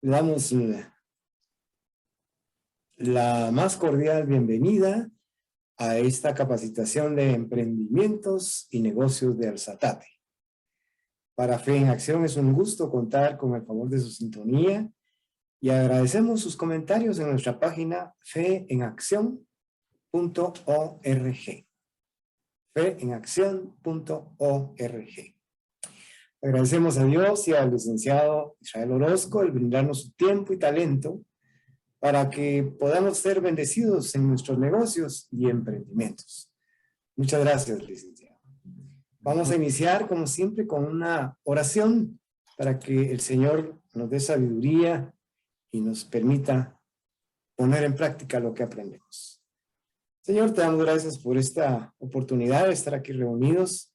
Le damos la más cordial bienvenida a esta capacitación de emprendimientos y negocios de Alzatate. Para Fe en Acción es un gusto contar con el favor de su sintonía y agradecemos sus comentarios en nuestra página feenaccion.org. feenaccion.org. Agradecemos a Dios y al licenciado Israel Orozco el brindarnos su tiempo y talento para que podamos ser bendecidos en nuestros negocios y emprendimientos. Muchas gracias, licenciado. Vamos a iniciar, como siempre, con una oración para que el Señor nos dé sabiduría y nos permita poner en práctica lo que aprendemos. Señor, te damos gracias por esta oportunidad de estar aquí reunidos.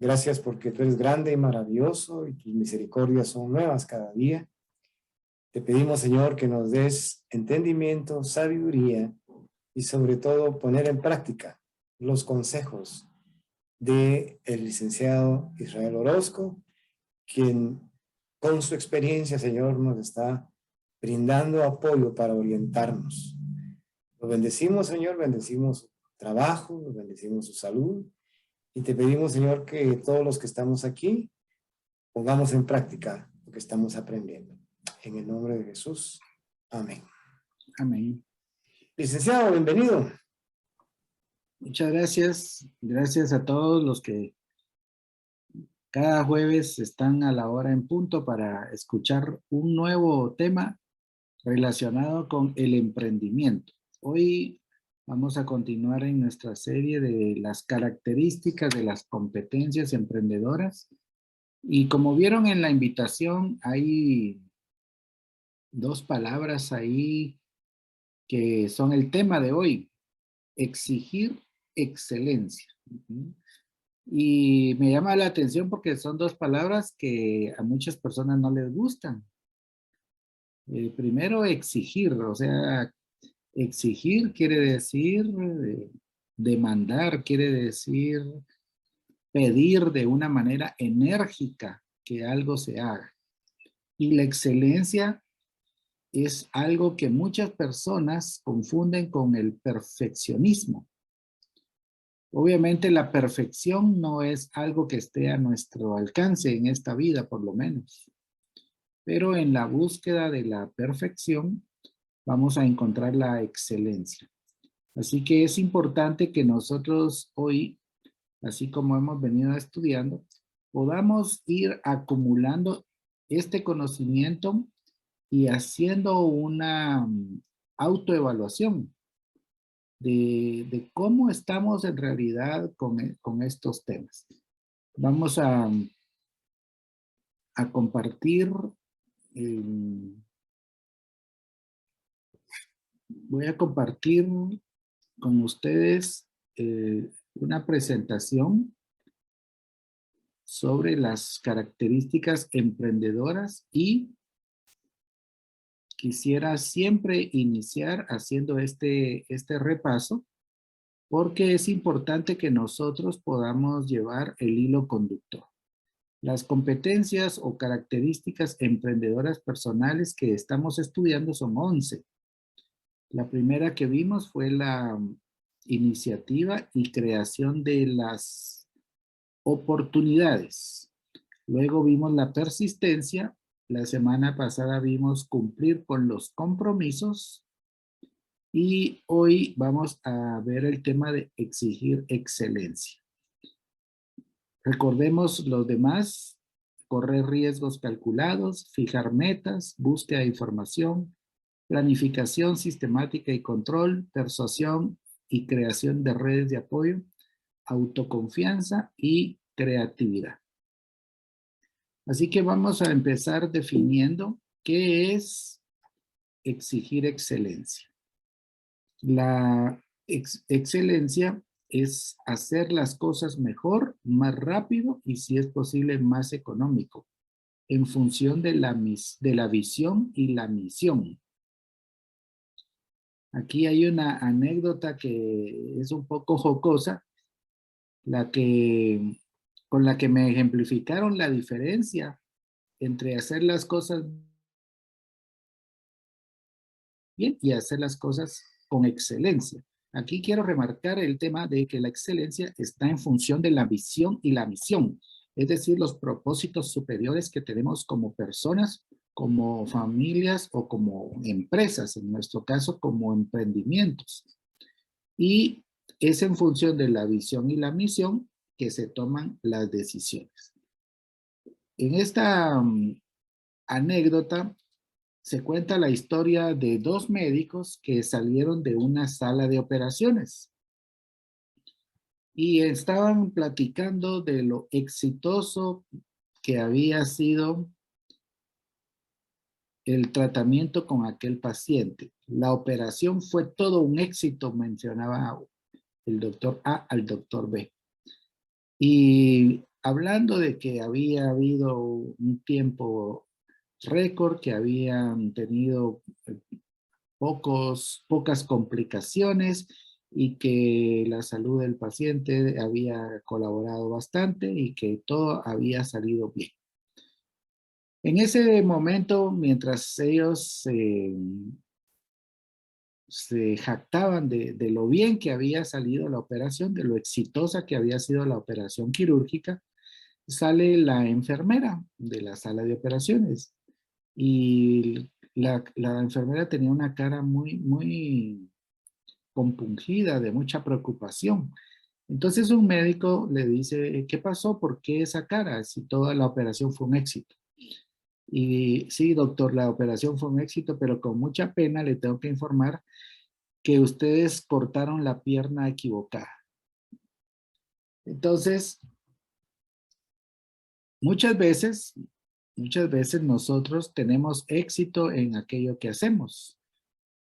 Gracias porque tú eres grande y maravilloso y tus misericordias son nuevas cada día. Te pedimos, Señor, que nos des entendimiento, sabiduría y sobre todo poner en práctica los consejos del licenciado Israel Orozco, quien con su experiencia, Señor, nos está brindando apoyo para orientarnos. Lo bendecimos, Señor, bendecimos su trabajo, bendecimos su salud y te pedimos, Señor, que todos los que estamos aquí pongamos en práctica lo que estamos aprendiendo. En el nombre de Jesús. Amén. Amén. Licenciado, bienvenido. Muchas gracias. Gracias a todos los que cada jueves están a la hora en punto para escuchar un nuevo tema relacionado con el emprendimiento. Hoy vamos a continuar en nuestra serie de las características de las competencias emprendedoras. Y como vieron en la invitación, hay dos palabras ahí que son el tema de hoy: exigir excelencia. Y me llama la atención porque son dos palabras que a muchas personas no les gustan. Primero, exigir, o sea, exigir quiere decir demandar, quiere decir pedir de una manera enérgica que algo se haga. Y la excelencia es algo que muchas personas confunden con el perfeccionismo. Obviamente la perfección no es algo que esté a nuestro alcance en esta vida, por lo menos. Pero en la búsqueda de la perfección vamos a encontrar la excelencia. Así que es importante que nosotros hoy, así como hemos venido estudiando, podamos ir acumulando este conocimiento y haciendo una autoevaluación de cómo estamos en realidad con estos temas. Vamos a compartir, voy a compartir con ustedes una presentación sobre las características emprendedoras y quisiera siempre iniciar haciendo este repaso porque es importante que nosotros podamos llevar el hilo conductor. Las competencias o características emprendedoras personales que estamos estudiando son 11. La primera que vimos fue la iniciativa y creación de las oportunidades. Luego vimos la persistencia. La semana pasada vimos cumplir con los compromisos. Y hoy vamos a ver el tema de exigir excelencia. Recordemos los demás: correr riesgos calculados, fijar metas, búsqueda de información, planificación sistemática y control, persuasión y creación de redes de apoyo, autoconfianza y creatividad. Así que vamos a empezar definiendo qué es exigir excelencia. La excelencia es hacer las cosas mejor, más rápido y, si es posible, más económico, en función de la visión y la misión. Aquí hay una anécdota que es un poco jocosa, con la que me ejemplificaron la diferencia entre hacer las cosas bien y hacer las cosas con excelencia. Aquí quiero remarcar el tema de que la excelencia está en función de la visión y la misión, es decir, los propósitos superiores que tenemos como personas, como familias o como empresas, en nuestro caso como emprendimientos. Y es en función de la visión y la misión que se toman las decisiones. En esta anécdota se cuenta la historia de dos médicos que salieron de una sala de operaciones y estaban platicando de lo exitoso que había sido el tratamiento con aquel paciente. La operación fue todo un éxito, mencionaba el doctor A al doctor B. Y hablando de que había habido un tiempo récord, que habían tenido pocas complicaciones y que la salud del paciente había colaborado bastante y que todo había salido bien. En ese momento, mientras ellos se jactaban de lo bien que había salido la operación, de lo exitosa que había sido la operación quirúrgica, sale la enfermera de la sala de operaciones y la enfermera tenía una cara muy compungida, de mucha preocupación. Entonces un médico le dice, ¿qué pasó? ¿Por qué esa cara? Si toda la operación fue un éxito. Y sí, doctor, la operación fue un éxito, pero con mucha pena le tengo que informar que ustedes cortaron la pierna equivocada. Entonces, muchas veces nosotros tenemos éxito en aquello que hacemos,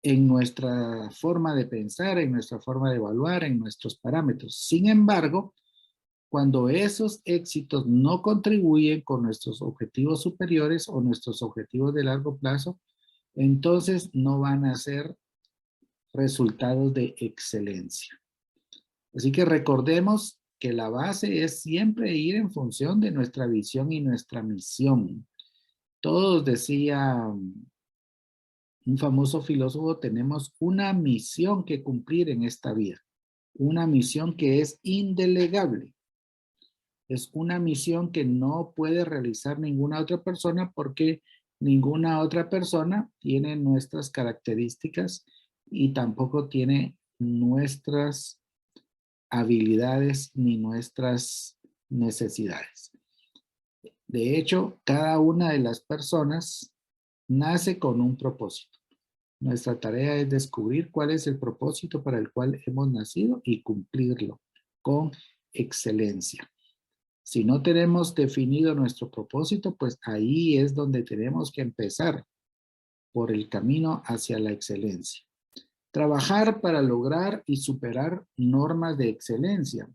en nuestra forma de pensar, en nuestra forma de evaluar, en nuestros parámetros. Sin embargo, cuando esos éxitos no contribuyen con nuestros objetivos superiores o nuestros objetivos de largo plazo, entonces no van a ser resultados de excelencia. Así que recordemos que la base es siempre ir en función de nuestra visión y nuestra misión. Todos, decía un famoso filósofo, tenemos una misión que cumplir en esta vida. Una misión que es indelegable. Es una misión que no puede realizar ninguna otra persona porque ninguna otra persona tiene nuestras características y tampoco tiene nuestras habilidades ni nuestras necesidades. De hecho, cada una de las personas nace con un propósito. Nuestra tarea es descubrir cuál es el propósito para el cual hemos nacido y cumplirlo con excelencia. Si no tenemos definido nuestro propósito, pues ahí es donde tenemos que empezar por el camino hacia la excelencia. Trabajar para lograr y superar normas de excelencia.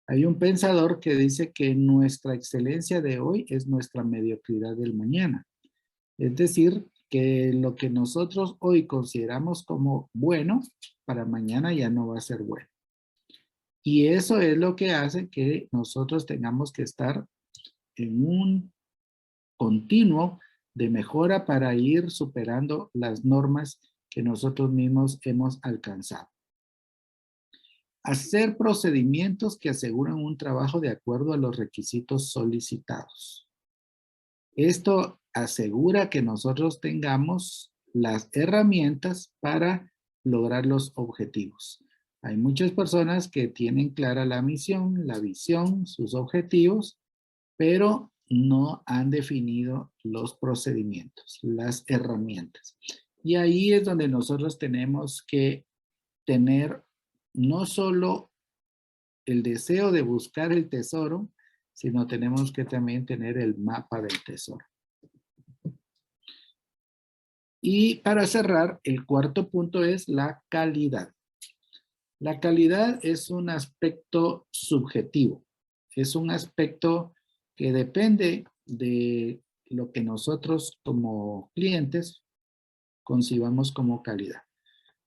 Hay un pensador que dice que nuestra excelencia de hoy es nuestra mediocridad del mañana. Es decir, que lo que nosotros hoy consideramos como bueno, para mañana ya no va a ser bueno. Y eso es lo que hace que nosotros tengamos que estar en un continuo de mejora para ir superando las normas que nosotros mismos hemos alcanzado. Hacer procedimientos que aseguran un trabajo de acuerdo a los requisitos solicitados. Esto asegura que nosotros tengamos las herramientas para lograr los objetivos. Hay muchas personas que tienen clara la misión, la visión, sus objetivos, pero no han definido los procedimientos, las herramientas. Y ahí es donde nosotros tenemos que tener no solo el deseo de buscar el tesoro, sino tenemos que también tener el mapa del tesoro. Y para cerrar, el cuarto punto es la calidad. La calidad es un aspecto subjetivo, es un aspecto que depende de lo que nosotros como clientes concibamos como calidad.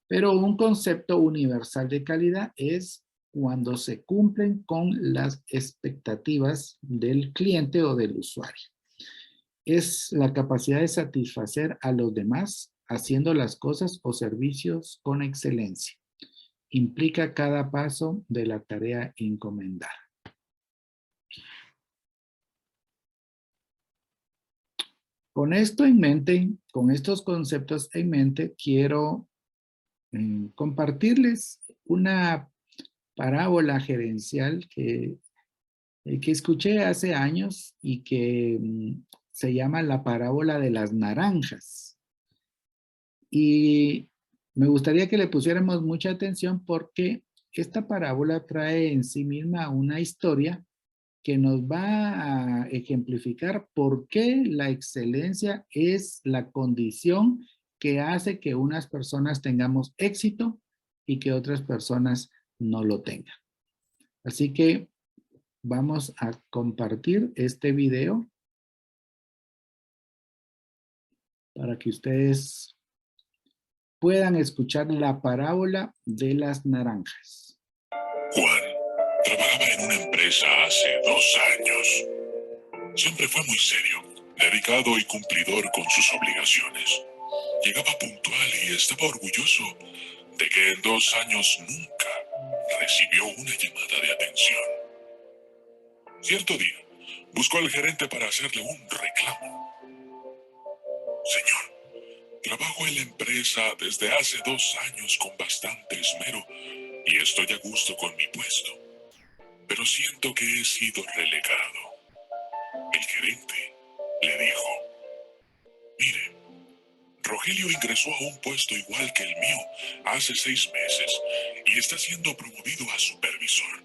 Pero un concepto universal de calidad es cuando se cumplen con las expectativas del cliente o del usuario. Es la capacidad de satisfacer a los demás haciendo las cosas o servicios con excelencia. Implica cada paso de la tarea encomendada. Con esto en mente, con estos conceptos en mente, quiero compartirles una parábola gerencial que escuché hace años y que se llama la parábola de las naranjas. Y me gustaría que le pusiéramos mucha atención porque esta parábola trae en sí misma una historia que nos va a ejemplificar por qué la excelencia es la condición que hace que unas personas tengamos éxito y que otras personas no lo tengan. Así que vamos a compartir este video para que ustedes puedan escuchar la parábola de las naranjas. Juan trabajaba en una empresa hace 2 años. Siempre fue muy serio, dedicado y cumplidor con sus obligaciones. Llegaba puntual y estaba orgulloso de que en 2 años nunca recibió una llamada de atención. Cierto día, buscó al gerente para hacerle un reclamo. Señor, trabajo en la empresa desde hace 2 años con bastante esmero y estoy a gusto con mi puesto, pero siento que he sido relegado. El gerente le dijo: mire, Rogelio ingresó a un puesto igual que el mío hace 6 meses y está siendo promovido a supervisor.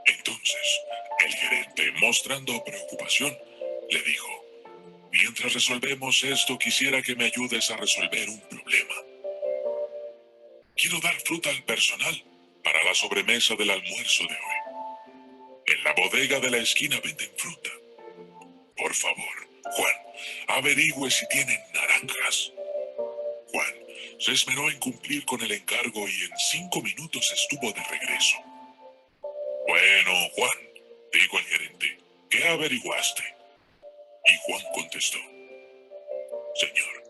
Entonces, el gerente, mostrando preocupación, le dijo: mientras resolvemos esto, quisiera que me ayudes a resolver un problema. Quiero dar fruta al personal para la sobremesa del almuerzo de hoy. En la bodega de la esquina venden fruta. Por favor, Juan, averigüe si tienen naranjas. Juan se esmeró en cumplir con el encargo y en 5 minutos estuvo de regreso. Bueno, Juan, dijo el gerente, ¿qué averiguaste? Y Juan contestó: señor,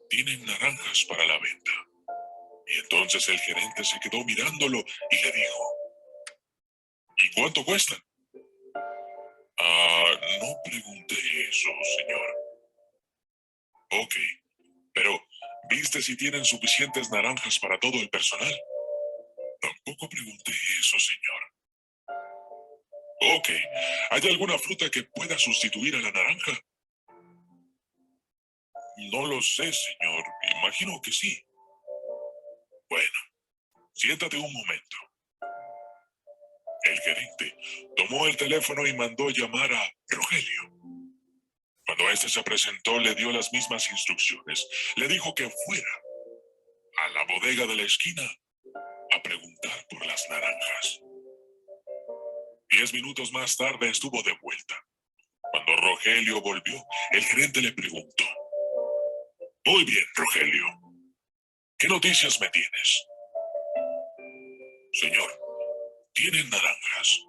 tienen naranjas para la venta. Y entonces el gerente se quedó mirándolo y le dijo: ¿y cuánto cuestan? No pregunté eso, señor. Ok, pero ¿viste si tienen suficientes naranjas para todo el personal? Tampoco pregunté eso, señor. Ok, ¿hay alguna fruta que pueda sustituir a la naranja? No lo sé, señor. Imagino que sí. Bueno, siéntate un momento. El gerente tomó el teléfono y mandó llamar a Rogelio. Cuando éste se presentó, le dio las mismas instrucciones. Le dijo que fuera a la bodega de la esquina a preguntar por las naranjas. 10 minutos más tarde estuvo de vuelta. Cuando Rogelio volvió, el gerente le preguntó: muy bien, Rogelio, ¿qué noticias me tienes? Señor, tienen naranjas,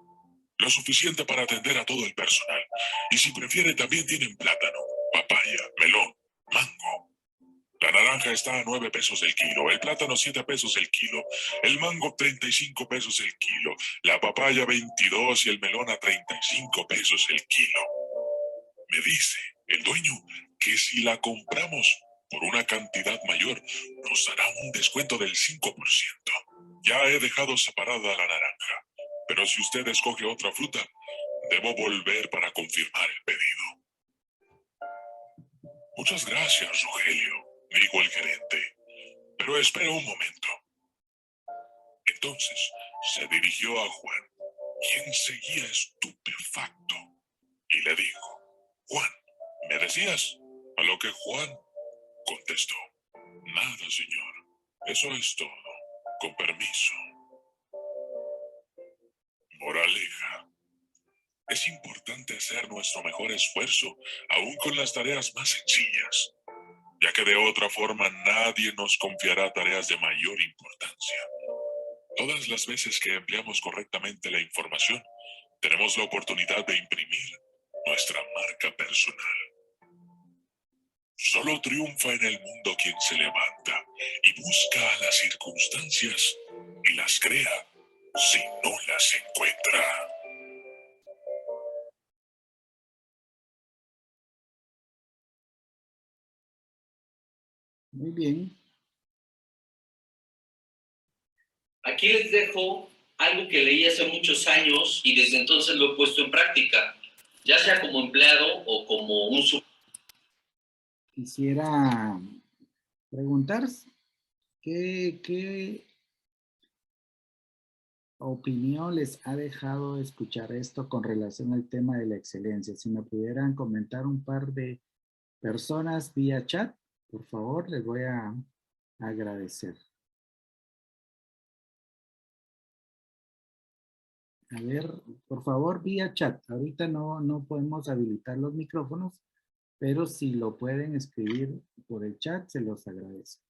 lo suficiente para atender a todo el personal. Y si prefiere, también tienen plátano, papaya, melón, mango. La naranja está a 9 pesos el kilo, el plátano 7 pesos el kilo, el mango 35 pesos el kilo, la papaya 22 y el melón a 35 pesos el kilo. Me dice el dueño que si la compramos por una cantidad mayor, nos dará un descuento del 5%. Ya he dejado separada la naranja, pero si usted escoge otra fruta, debo volver para confirmar el pedido. Muchas gracias, Rogelio, dijo el gerente, pero espera un momento. Entonces se dirigió a Juan, quien seguía estupefacto, y le dijo: Juan, ¿me decías? A lo que Juan contestó: nada, señor, eso es todo. Con permiso. Moraleja: es importante hacer nuestro mejor esfuerzo, aún con las tareas más sencillas, ya que de otra forma nadie nos confiará tareas de mayor importancia. Todas las veces que empleamos correctamente la información, tenemos la oportunidad de imprimir nuestra marca personal. Solo triunfa en el mundo quien se levanta y busca las circunstancias y las crea si no las encuentra. Muy bien. Aquí les dejo algo que leí hace muchos años y desde entonces lo he puesto en práctica, ya sea como empleado o como un Quisiera preguntar qué opinión les ha dejado escuchar esto con relación al tema de la excelencia. Si me pudieran comentar un par de personas vía chat, por favor, les voy a agradecer. A ver, por favor, vía chat. Ahorita no podemos habilitar los micrófonos, pero si lo pueden escribir por el chat, se los agradezco.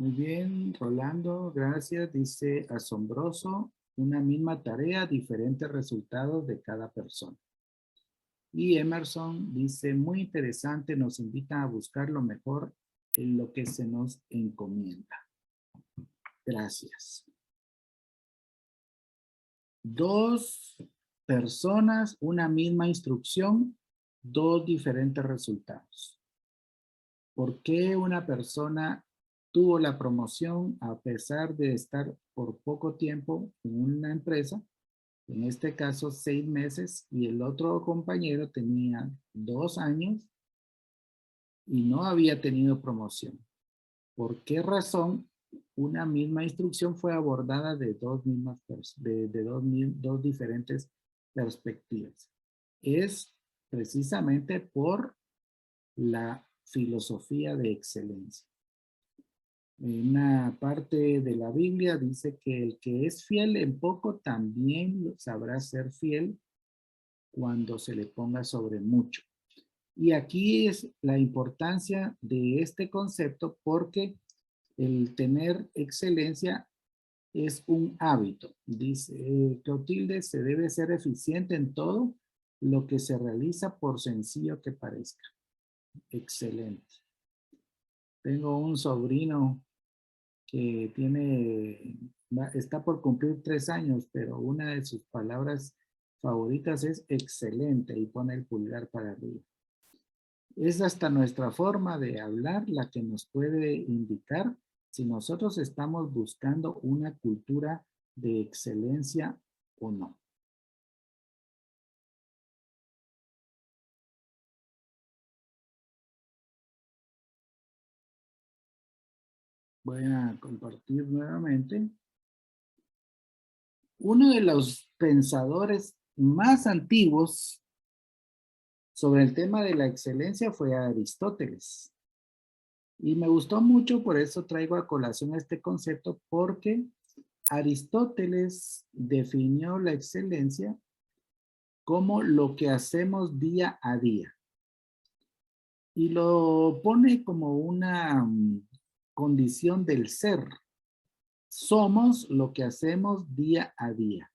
Muy bien, Rolando, gracias. Dice, asombroso, una misma tarea, diferentes resultados de cada persona. Y Emerson dice, muy interesante, nos invita a buscar lo mejor en lo que se nos encomienda. Gracias. Dos personas, una misma instrucción, dos diferentes resultados. ¿Por qué una persona tuvo la promoción a pesar de estar por poco tiempo en una empresa? En este caso 6 meses, y el otro compañero tenía 2 años y no había tenido promoción. ¿Por qué razón una misma instrucción fue abordada de dos diferentes perspectivas? Es precisamente por la filosofía de excelencia. En una parte de la Biblia dice que el que es fiel en poco también sabrá ser fiel cuando se le ponga sobre mucho. Y aquí es la importancia de este concepto porque el tener excelencia es un hábito. Dice Clotilde, se debe ser eficiente en todo lo que se realiza por sencillo que parezca. Excelente. Tengo un sobrino que está por cumplir 3 años, pero una de sus palabras favoritas es excelente y pone el pulgar para arriba. Es hasta nuestra forma de hablar la que nos puede indicar si nosotros estamos buscando una cultura de excelencia o no. Voy a compartir nuevamente. Uno de los pensadores más antiguos sobre el tema de la excelencia fue Aristóteles. Y me gustó mucho, por eso traigo a colación este concepto, porque Aristóteles definió la excelencia como lo que hacemos día a día. Y lo pone como una condición del ser. Somos lo que hacemos día a día.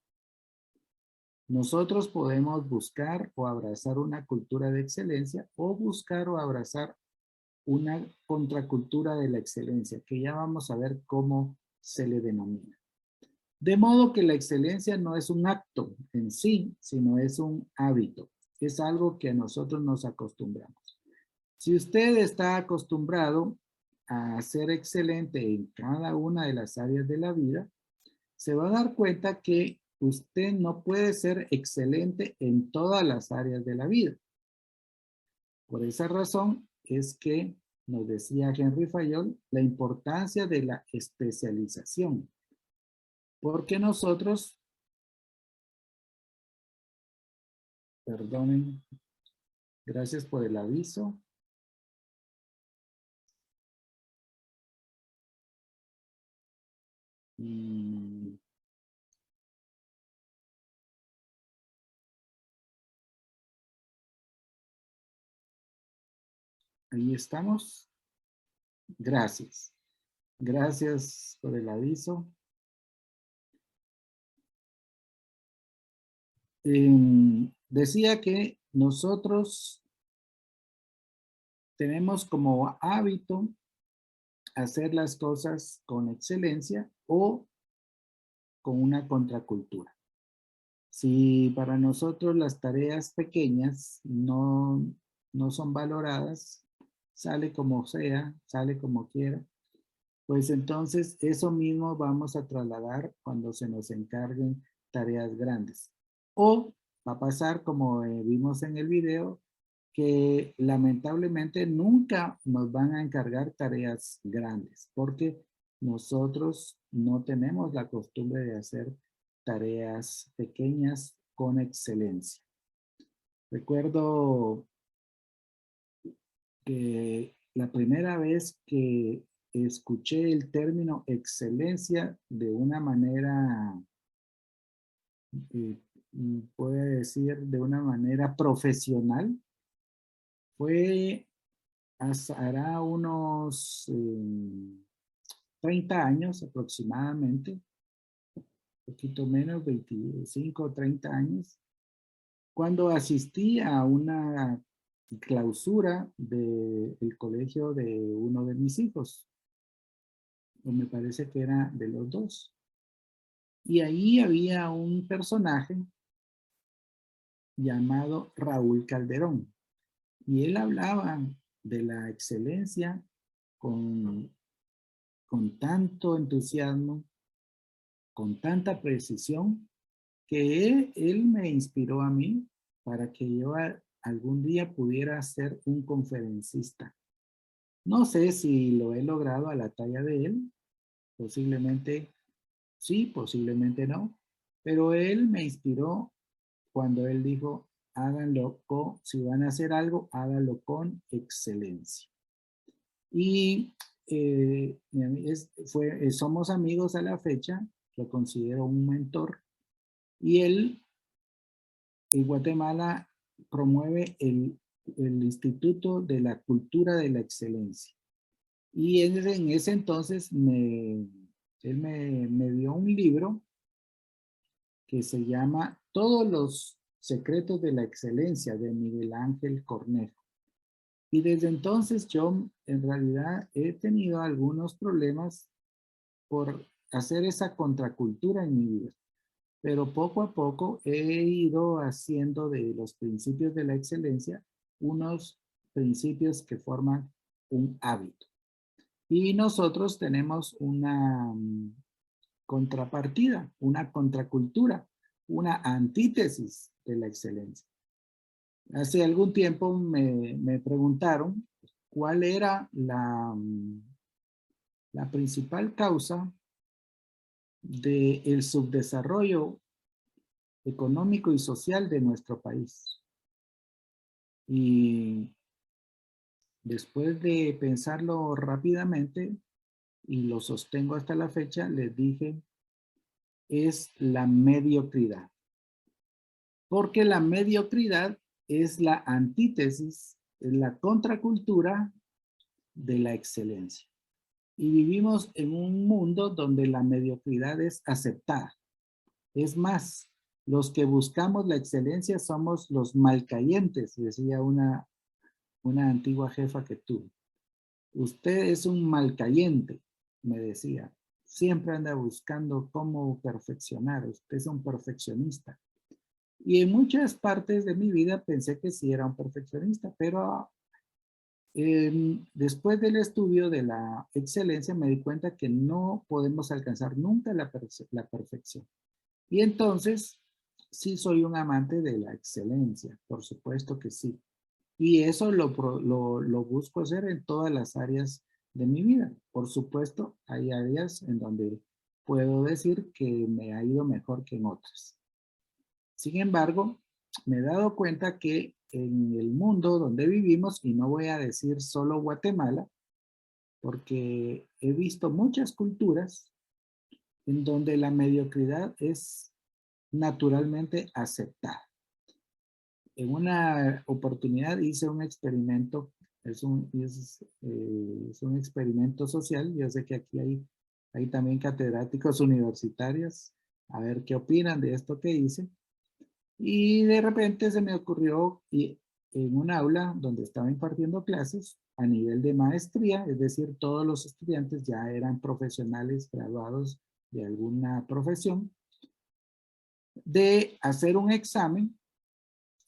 Nosotros podemos buscar o abrazar una cultura de excelencia o buscar o abrazar una contracultura de la excelencia, que ya vamos a ver cómo se le denomina. De modo que la excelencia no es un acto en sí, sino es un hábito. Es algo que a nosotros nos acostumbramos. Si usted está acostumbrado a ser excelente en cada una de las áreas de la vida, se va a dar cuenta que usted no puede ser excelente en todas las áreas de la vida. Por esa razón es que nos decía Henry Fayol la importancia de la especialización. Porque nosotros, perdonen, gracias por el aviso. Ahí estamos. Gracias. Gracias por el aviso. Decía que nosotros tenemos como hábito hacer las cosas con excelencia o con una contracultura. Si para nosotros las tareas pequeñas no son valoradas, sale como sea, sale como quiera, pues entonces eso mismo vamos a trasladar cuando se nos encarguen tareas grandes. O va a pasar como vimos en el video, que lamentablemente nunca nos van a encargar tareas grandes, porque nosotros no tenemos la costumbre de hacer tareas pequeñas con excelencia. Recuerdo que la primera vez que escuché el término excelencia de una manera, puede decir, de una manera profesional, fue hará unos 30 años aproximadamente, un poquito menos, 25 o 30 años, cuando asistí a una clausura del colegio de uno de mis hijos, o me parece que era de los dos. Y ahí había un personaje llamado Raúl Calderón. Y él hablaba de la excelencia con tanto entusiasmo, con tanta precisión, que él me inspiró a mí para que yo algún día pudiera ser un conferencista. No sé si lo he logrado a la talla de él, posiblemente sí, posiblemente no, pero él me inspiró cuando él dijo, háganlo si van a hacer algo, háganlo con excelencia. Y somos amigos a la fecha, lo considero un mentor, y él en Guatemala promueve el Instituto de la Cultura de la Excelencia. Y en ese entonces él me dio un libro que se llama Todos los secretos de la excelencia, de Miguel Ángel Cornejo. Y desde entonces yo en realidad he tenido algunos problemas por hacer esa contracultura en mi vida. Pero poco a poco he ido haciendo de los principios de la excelencia unos principios que forman un hábito. Y nosotros tenemos una contrapartida, una contracultura, una antítesis de la excelencia. Hace algún tiempo me preguntaron cuál era la principal causa del subdesarrollo económico y social de nuestro país. Y después de pensarlo rápidamente, y lo sostengo hasta la fecha, les dije, es la mediocridad. Porque la mediocridad es la antítesis, es la contracultura de la excelencia. Y vivimos en un mundo donde la mediocridad es aceptada. Es más, los que buscamos la excelencia somos los malcayentes, decía una antigua jefa que tuve. Usted es un malcayente, me decía. Siempre anda buscando cómo perfeccionar. Usted es un perfeccionista. Y en muchas partes de mi vida pensé que sí era un perfeccionista, pero después del estudio de la excelencia me di cuenta que no podemos alcanzar nunca la perfección. Y entonces, sí soy un amante de la excelencia, por supuesto que sí. Y eso lo busco hacer en todas las áreas de mi vida. Por supuesto, hay áreas en donde puedo decir que me ha ido mejor que en otras. Sin embargo, me he dado cuenta que en el mundo donde vivimos, y no voy a decir solo Guatemala, porque he visto muchas culturas en donde la mediocridad es naturalmente aceptada. En una oportunidad hice un experimento, es un experimento social. Yo sé que aquí hay también catedráticos universitarios, a ver qué opinan de esto que hice. Y de repente se me ocurrió, y en un aula donde estaba impartiendo clases a nivel de maestría, es decir, todos los estudiantes ya eran profesionales graduados de alguna profesión, de hacer un examen.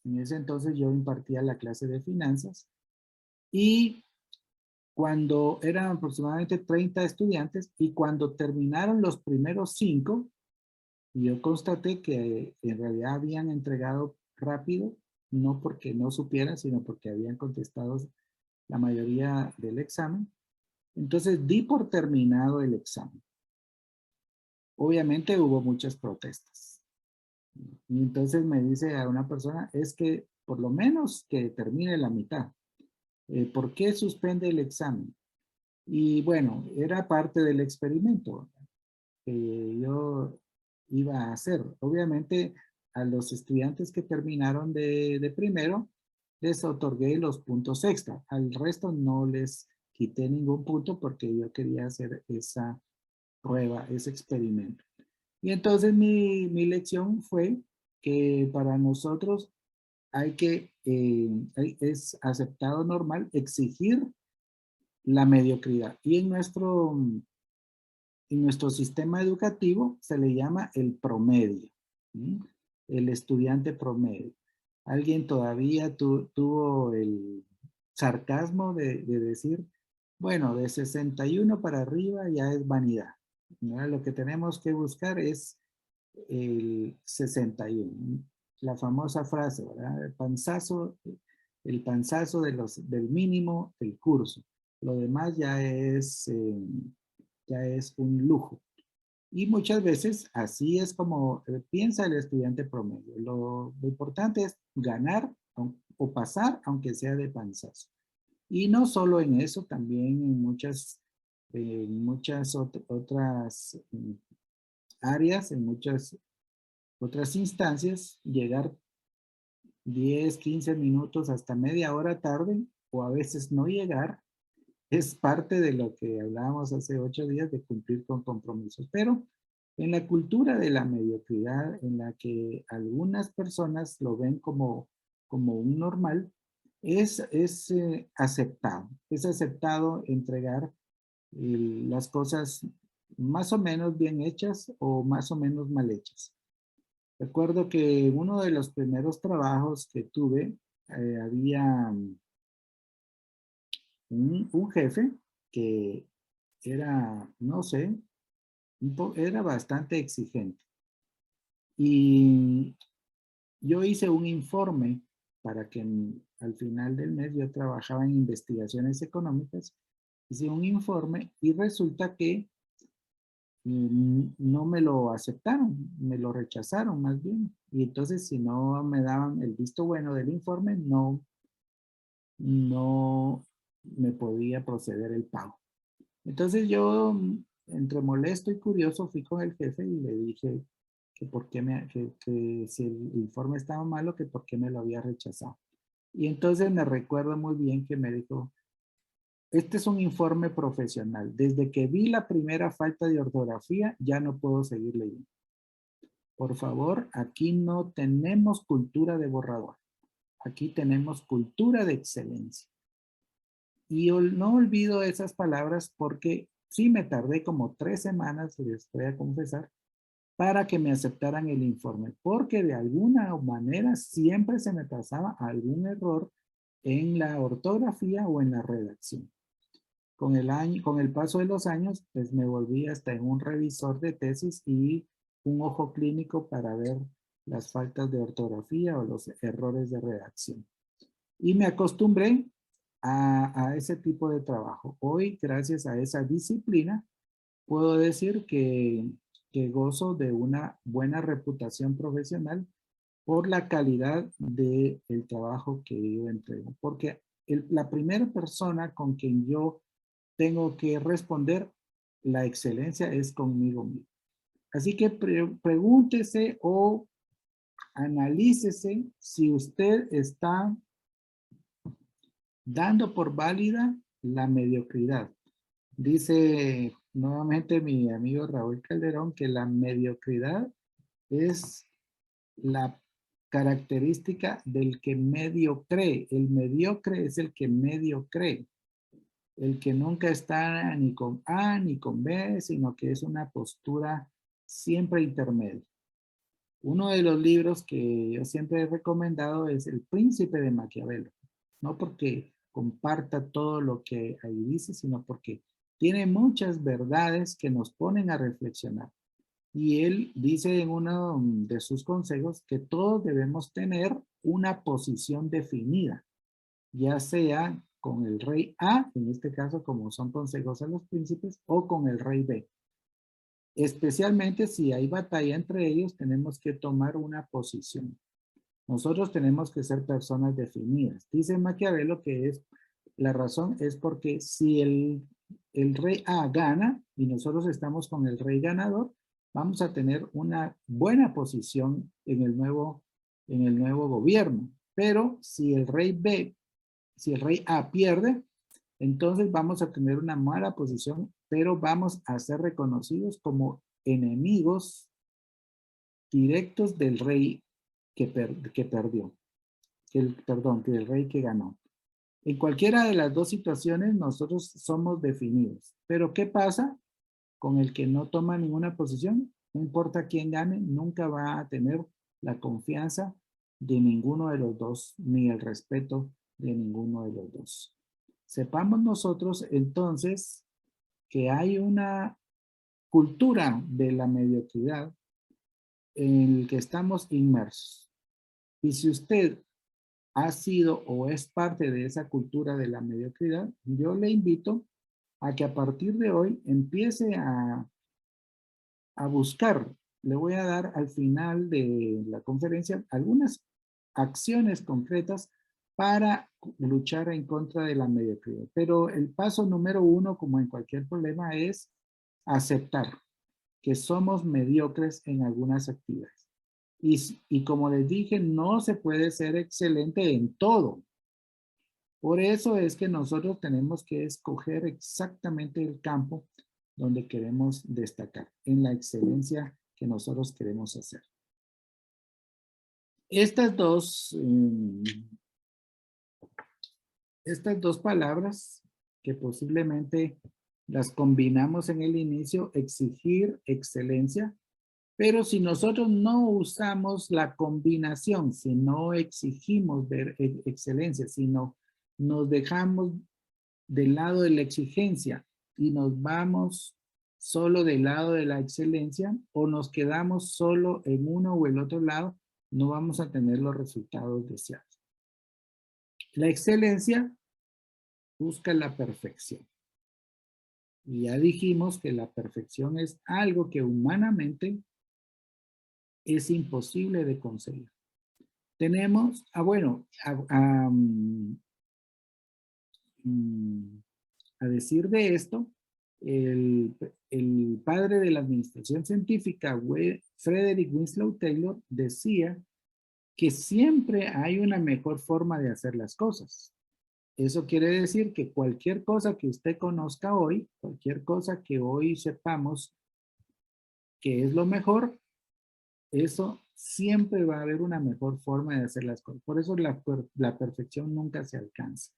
En ese entonces yo impartía la clase de finanzas y cuando eran aproximadamente 30 estudiantes y cuando terminaron los primeros 5, yo constaté que en realidad habían entregado rápido, no porque no supieran, sino porque habían contestado la mayoría del examen. Entonces di por terminado el examen. Obviamente hubo muchas protestas. Y entonces me dice a una persona, es que por lo menos que termine la mitad. ¿Por qué suspende el examen? Y bueno, era parte del experimento que yo iba a hacer. Obviamente a los estudiantes que terminaron de primero, les otorgué los puntos extra. Al resto no les quité ningún punto porque yo quería hacer esa prueba, ese experimento. Y entonces mi lección fue que para nosotros es aceptado normal exigir la mediocridad. Y en nuestro sistema educativo se le llama el promedio, ¿sí? El estudiante promedio. Alguien todavía tuvo el sarcasmo de decir, bueno, de 61 para arriba ya es vanidad, ¿no? Lo que tenemos que buscar es el 61. La famosa frase, ¿verdad? El panzazo del mínimo del curso. Lo demás ya es un lujo. Y muchas veces así es como piensa el estudiante promedio. Lo importante es ganar o pasar, aunque sea de panzazo. Y no solo en eso, también en muchas otras áreas, en muchas otras instancias, llegar 10, 15 minutos hasta media hora tarde, o a veces no llegar, es parte de lo que hablábamos hace 8 días de cumplir con compromisos. Pero en la cultura de la mediocridad, en la que algunas personas lo ven como un normal, es aceptado. Es aceptado entregar las cosas más o menos bien hechas o más o menos mal hechas. Recuerdo que uno de los primeros trabajos que tuve, había un jefe que era, no sé, era bastante exigente. Y yo hice un informe para que al final del mes, yo trabajaba en investigaciones económicas, hice un informe y resulta que no me lo aceptaron, me lo rechazaron más bien. Y entonces si no me daban el visto bueno del informe, no me podía proceder el pago. Entonces yo, entre molesto y curioso, fui con el jefe y le dije que que si el informe estaba malo, que por qué me lo había rechazado. Y entonces me recuerdo muy bien que me dijo, este es un informe profesional. Desde que vi la primera falta de ortografía, ya no puedo seguir leyendo. Por favor, aquí no tenemos cultura de borrador. Aquí tenemos cultura de excelencia. Y no olvido esas palabras porque sí me tardé como 3 semanas, les voy a confesar, para que me aceptaran el informe, porque de alguna manera siempre se me pasaba algún error en la ortografía o en la redacción. Con el paso de los años, pues me volví hasta en un revisor de tesis y un ojo clínico para ver las faltas de ortografía o los errores de redacción. Y me acostumbré a ese tipo de trabajo. Hoy, gracias a esa disciplina, puedo decir que gozo de una buena reputación profesional por la calidad del trabajo que yo entrego. Porque la primera persona con quien yo tengo que responder la excelencia es conmigo mismo. Así que pregúntese o analícese si usted está dando por válida la mediocridad. Dice nuevamente mi amigo Raúl Calderón que la mediocridad es la característica del que medio cree. El mediocre es el que medio cree. El que nunca está ni con A ni con B, sino que es una postura siempre intermedia. Uno de los libros que yo siempre he recomendado es El Príncipe de Maquiavelo. No porque comparta todo lo que ahí dice, sino porque tiene muchas verdades que nos ponen a reflexionar. Y él dice en uno de sus consejos que todos debemos tener una posición definida, ya sea con el rey A, en este caso como son consejos a los príncipes, o con el rey B. Especialmente si hay batalla entre ellos, tenemos que tomar una posición. Nosotros tenemos que ser personas definidas. Dice Maquiavelo que la razón es porque si el rey A gana y nosotros estamos con el rey ganador, vamos a tener una buena posición en el nuevo gobierno. Pero si el rey A pierde, entonces vamos a tener una mala posición, pero vamos a ser reconocidos como enemigos directos del rey que perdió. Del rey que ganó. En cualquiera de las dos situaciones nosotros somos definidos. Pero ¿qué pasa con el que no toma ninguna posición? No importa quién gane, nunca va a tener la confianza de ninguno de los dos, ni el respeto de ninguno de los dos. Sepamos nosotros entonces que hay una cultura de la mediocridad en la que estamos inmersos. Y si usted ha sido o es parte de esa cultura de la mediocridad, yo le invito a que a partir de hoy empiece a buscar. Le voy a dar al final de la conferencia algunas acciones concretas para luchar en contra de la mediocridad. Pero el paso número 1, como en cualquier problema, es aceptar que somos mediocres en algunas actividades. Y como les dije, no se puede ser excelente en todo. Por eso es que nosotros tenemos que escoger exactamente el campo donde queremos destacar, en la excelencia que nosotros queremos hacer. Estas dos palabras que posiblemente las combinamos en el inicio, exigir excelencia, pero si nosotros no usamos la combinación, si no exigimos ver excelencia, si no nos dejamos del lado de la exigencia y nos vamos solo del lado de la excelencia o nos quedamos solo en uno o el otro lado, no vamos a tener los resultados deseados. La excelencia busca la perfección. Y ya dijimos que la perfección es algo que humanamente es imposible de conseguir. Tenemos, a decir de esto, el padre de la administración científica, Frederick Winslow Taylor, decía que siempre hay una mejor forma de hacer las cosas. Eso quiere decir que cualquier cosa que usted conozca hoy, cualquier cosa que hoy sepamos que es lo mejor, eso siempre va a haber una mejor forma de hacer las cosas. Por eso la perfección nunca se alcanza.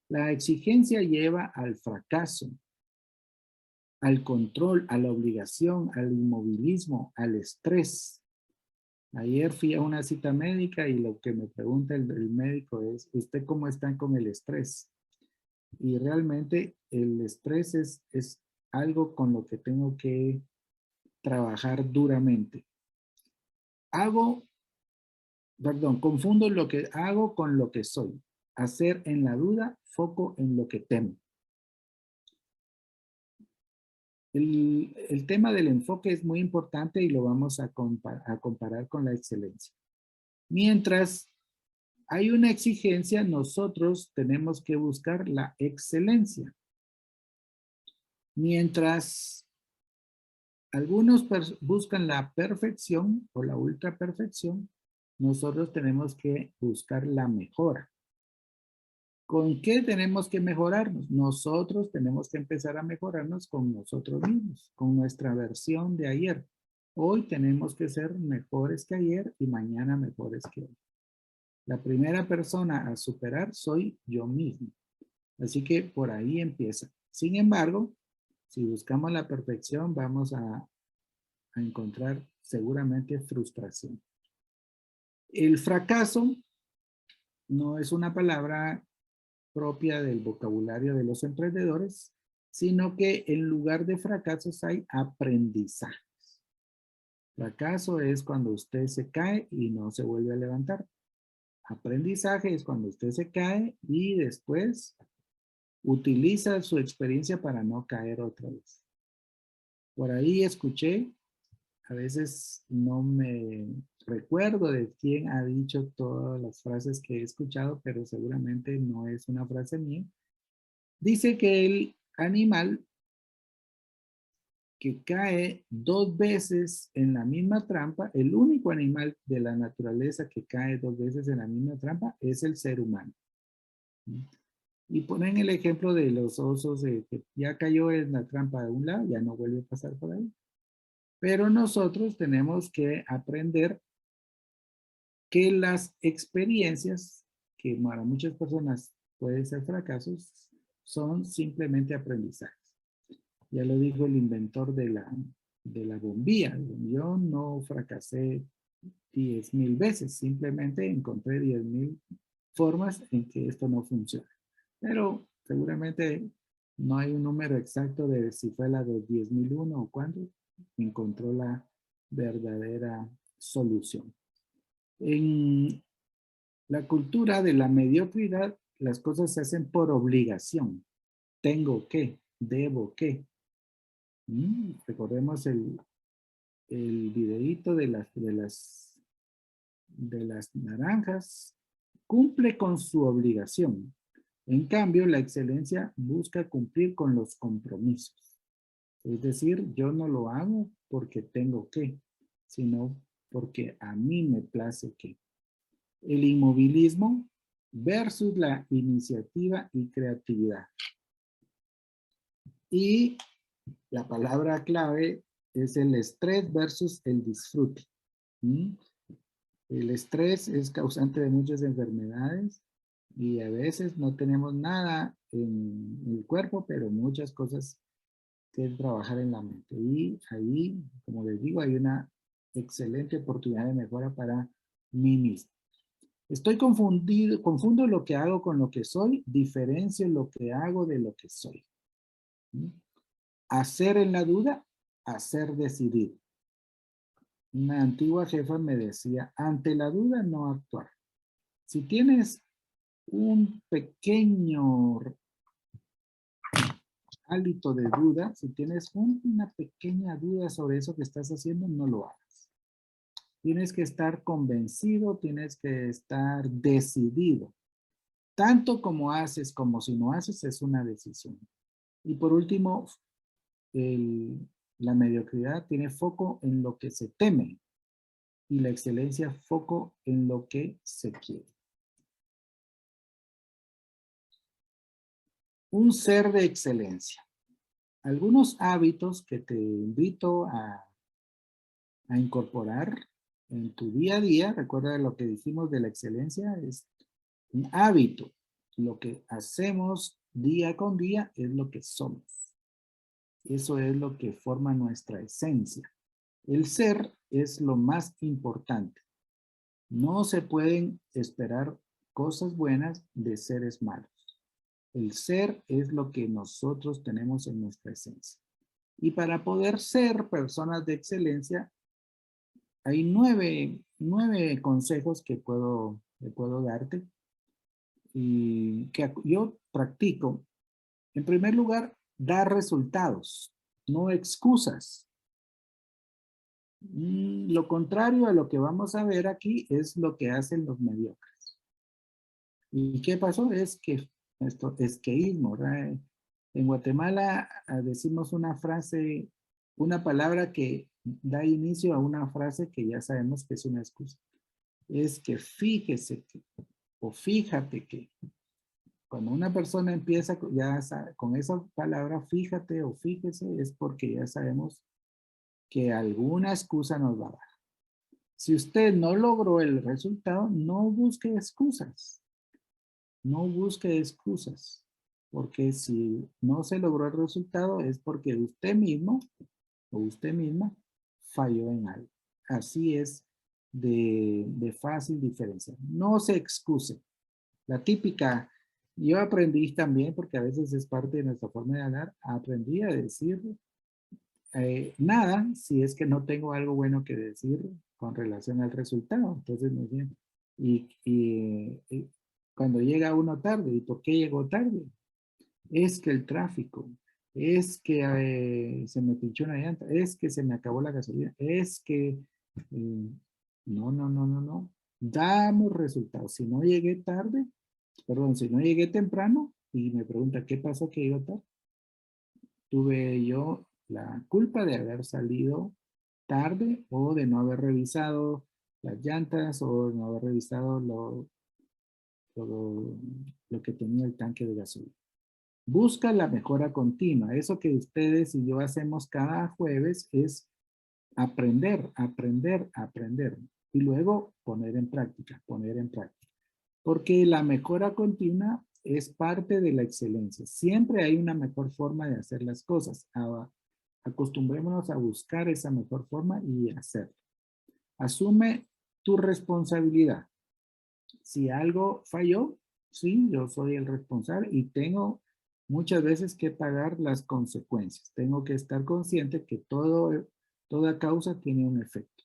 La exigencia lleva al fracaso, al control, a la obligación, al inmovilismo, al estrés. Ayer fui a una cita médica y lo que me pregunta el médico es, ¿usted cómo está con el estrés? Y realmente el estrés es algo con lo que tengo que trabajar duramente. Confundo lo que hago con lo que soy. Hacer en la duda, foco en lo que temo. El tema del enfoque es muy importante y lo vamos a comparar con la excelencia. Mientras hay una exigencia, nosotros tenemos que buscar la excelencia. Mientras algunos buscan la perfección o la ultra perfección. Nosotros tenemos que buscar la mejora. ¿Con qué tenemos que mejorarnos? Nosotros tenemos que empezar a mejorarnos con nosotros mismos, con nuestra versión de ayer. Hoy tenemos que ser mejores que ayer y mañana mejores que hoy. La primera persona a superar soy yo mismo. Así que por ahí empieza. Sin embargo, si buscamos la perfección, vamos a encontrar seguramente frustración. El fracaso no es una palabra propia del vocabulario de los emprendedores, sino que en lugar de fracasos hay aprendizajes. Fracaso es cuando usted se cae y no se vuelve a levantar. Aprendizaje es cuando usted se cae y después utiliza su experiencia para no caer otra vez. Por ahí escuché, a veces no me recuerdo de quién ha dicho todas las frases que he escuchado, pero seguramente no es una frase mía. Dice que el animal que cae 2 veces en la misma trampa, el único animal de la naturaleza que cae 2 veces en la misma trampa es el ser humano. Y ponen el ejemplo de los osos, que ya cayó en la trampa de un lado, ya no vuelve a pasar por ahí. Pero nosotros tenemos que aprender que las experiencias, que para muchas personas pueden ser fracasos, son simplemente aprendizajes. Ya lo dijo el inventor de la bombilla. Yo no fracasé 10,000 veces, simplemente encontré 10,000 formas en que esto no funciona. Pero seguramente no hay un número exacto de si fue la de 10,001 o cuándo encontró la verdadera solución. En la cultura de la mediocridad, las cosas se hacen por obligación. Tengo que, debo que. Recordemos el videíto de las naranjas. Cumple con su obligación. En cambio, la excelencia busca cumplir con los compromisos. Es decir, yo no lo hago porque tengo que, sino porque a mí me place que. El inmovilismo versus la iniciativa y creatividad. Y la palabra clave es el estrés versus el disfrute. El estrés es causante de muchas enfermedades y a veces no tenemos nada en el cuerpo, pero muchas cosas que trabajar en la mente. Y ahí, como les digo, hay una excelente oportunidad de mejora para mí mismo. Estoy confundido, confundo lo que hago con lo que soy, diferencio lo que hago de lo que soy. Hacer en la duda, hacer decidido. Una antigua jefa me decía, ante la duda no actuar. Si tienes un pequeño hálito de duda, si tienes una pequeña duda sobre eso que estás haciendo, no lo hagas. Tienes que estar convencido, tienes que estar decidido. Tanto como haces como si no haces es una decisión. Y por último, la mediocridad tiene foco en lo que se teme y la excelencia foco en lo que se quiere. Un ser de excelencia. Algunos hábitos que te invito a incorporar en tu día a día. Recuerda lo que dijimos de la excelencia, es un hábito. Lo que hacemos día con día es lo que somos. Eso es lo que forma nuestra esencia. El ser es lo más importante. No se pueden esperar cosas buenas de seres malos. El ser es lo que nosotros tenemos en nuestra esencia. Y para poder ser personas de excelencia, hay 9 consejos que puedo darte y que yo practico. En primer lugar, dar resultados, no excusas. Lo contrario a lo que vamos a ver aquí es lo que hacen los mediocres. ¿Y qué pasó? Es que esto es queísmo, ¿verdad? En Guatemala decimos una frase una palabra que da inicio a una frase que ya sabemos que es una excusa. Es que fíjese que, o fíjate que. Cuando una persona empieza con esa palabra, fíjate o fíjese, es porque ya sabemos que alguna excusa nos va a dar. Si usted no logró el resultado, no busque excusas. No busque excusas. Porque si no se logró el resultado, es porque usted mismo o usted misma falló en algo. Así es de fácil diferencia. No se excuse. La típica, yo aprendí también, porque a veces es parte de nuestra forma de hablar, aprendí a decir nada si es que no tengo algo bueno que decir con relación al resultado. Entonces me decían, y cuando llega uno tarde, ¿y por qué llegó tarde? Es que el tráfico, es que se me pinchó una llanta, es que se me acabó la gasolina, es que no. Damos resultados. Si no llegué tarde, perdón, si no llegué temprano y me pregunta qué pasó que iba tarde, tuve yo la culpa de haber salido tarde o de no haber revisado las llantas o no haber revisado lo que tenía el tanque de gasolina. Busca la mejora continua. Eso que ustedes y yo hacemos cada jueves es aprender. Y luego poner en práctica. Porque la mejora continua es parte de la excelencia. Siempre hay una mejor forma de hacer las cosas. Acostumbrémonos a buscar esa mejor forma y hacerlo. Asume tu responsabilidad. Si algo falló, sí, yo soy el responsable y tengo muchas veces que pagar las consecuencias. Tengo que estar consciente que toda causa tiene un efecto.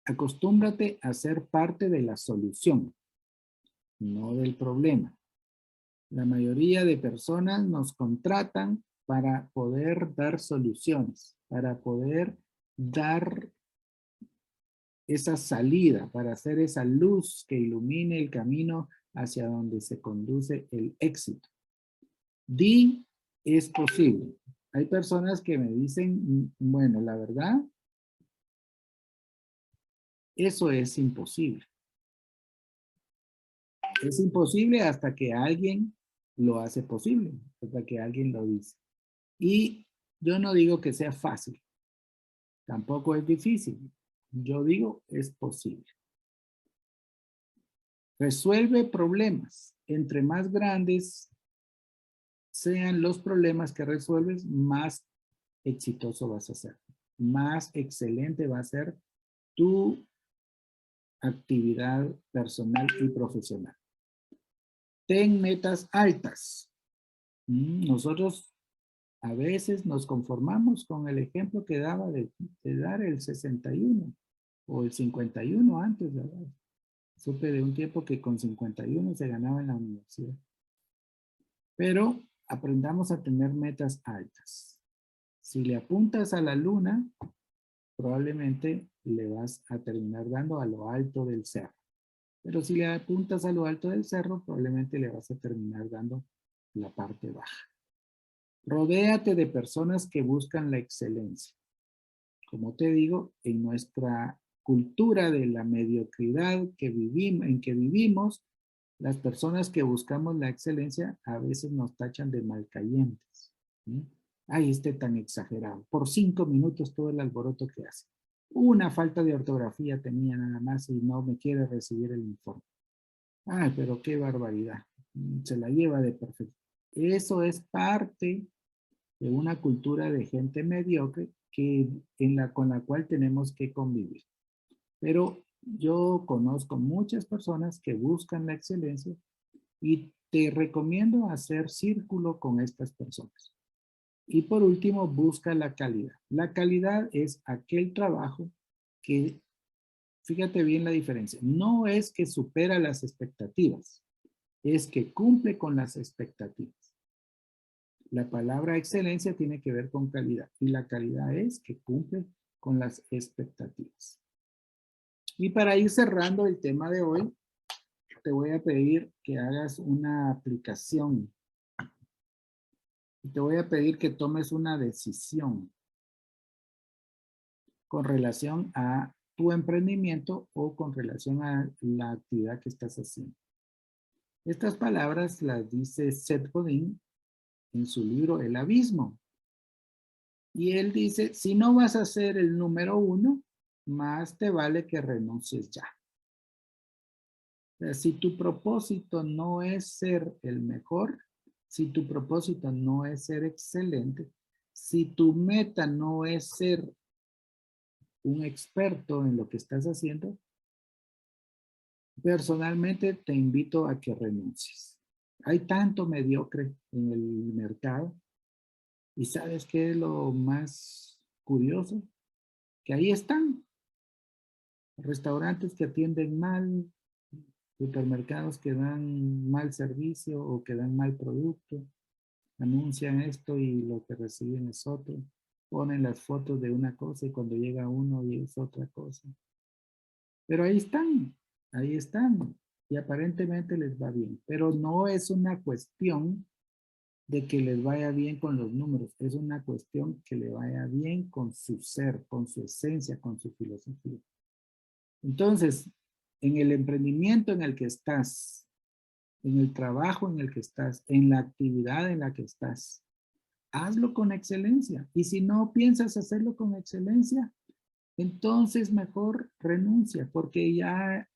Acostúmbrate a ser parte de la solución, no del problema. La mayoría de personas nos contratan para poder dar soluciones, para poder dar esa salida, para hacer esa luz que ilumine el camino hacia donde se conduce el éxito. Di, es posible. Hay personas que me dicen, bueno, la verdad, eso es imposible. Es imposible hasta que alguien lo hace posible, hasta que alguien lo dice. Y yo no digo que sea fácil, tampoco es difícil. Yo digo, es posible. Resuelve problemas. Entre más grandes sean los problemas que resuelves, más exitoso vas a ser. Más excelente va a ser tu actividad personal y profesional. Ten metas altas. Nosotros a veces nos conformamos con el ejemplo que daba de dar el 61 o el 51 antes, ¿verdad? Supe de un tiempo que con 51 se ganaba en la universidad. Pero aprendamos a tener metas altas. Si le apuntas a la luna, probablemente le vas a terminar dando a lo alto del cerro. Pero si le apuntas a lo alto del cerro, probablemente le vas a terminar dando la parte baja. Rodéate de personas que buscan la excelencia. Como te digo, en nuestra cultura de la mediocridad en que vivimos, las personas que buscamos la excelencia a veces nos tachan de malcayentes. ¿Sí? Ay, tan exagerado. Por 5 minutos todo el alboroto que hace. Una falta de ortografía tenía nada más y no me quiere recibir el informe. Ay, pero qué barbaridad. Se la lleva de perfecto. Eso es parte de una cultura de gente mediocre con la cual tenemos que convivir. Pero yo conozco muchas personas que buscan la excelencia y te recomiendo hacer círculo con estas personas. Y por último, busca la calidad. La calidad es aquel trabajo que, fíjate bien la diferencia, no es que supera las expectativas, es que cumple con las expectativas. La palabra excelencia tiene que ver con calidad y la calidad es que cumple con las expectativas. Y para ir cerrando el tema de hoy, te voy a pedir que hagas una aplicación. Y te voy a pedir que tomes una decisión. con relación a tu emprendimiento o con relación a la actividad que estás haciendo. Estas palabras las dice Seth Godin en su libro El Abismo. Y él dice, si no vas a ser el número 1, más te vale que renuncies ya. O sea, si tu propósito no es ser el mejor, si tu propósito no es ser excelente, si tu meta no es ser un experto en lo que estás haciendo, personalmente te invito a que renuncies. Hay tanto mediocre en el mercado. ¿Y sabes qué es lo más curioso? Que ahí están. Restaurantes que atienden mal, supermercados que dan mal servicio o que dan mal producto, anuncian esto y lo que reciben es otro. Ponen las fotos de una cosa y cuando llega uno y es otra cosa. Pero ahí están y aparentemente les va bien. Pero no es una cuestión de que les vaya bien con los números, es una cuestión que le vaya bien con su ser, con su esencia, con su filosofía. Entonces, en el emprendimiento en el que estás, en el trabajo en el que estás, en la actividad en la que estás, hazlo con excelencia. Y si no piensas hacerlo con excelencia, entonces mejor renuncia, porque ya